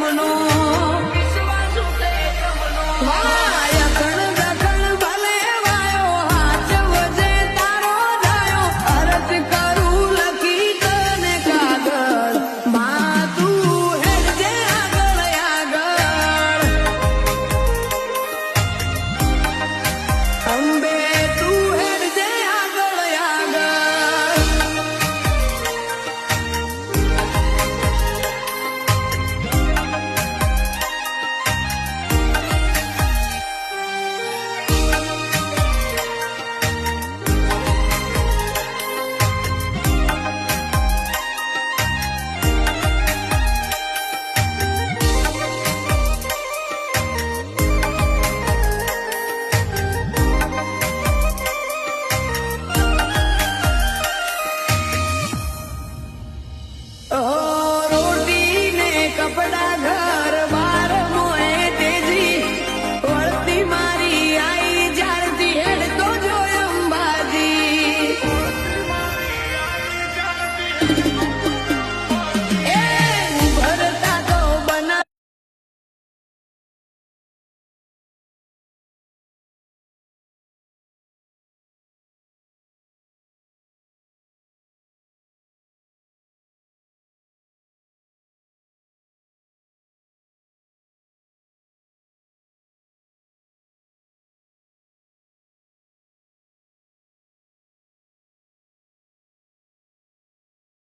જમનો વિશ્વાસ ઉતે જમનો વાય કણ દખણ ભલે વાયો હાચ વજે તારો જાયો અરજ કરું લખી તને કાગળ માં તું હેડજે આગળ આગળ અંબે તું હેડજે આગળ આગળ રોટી ને કપડા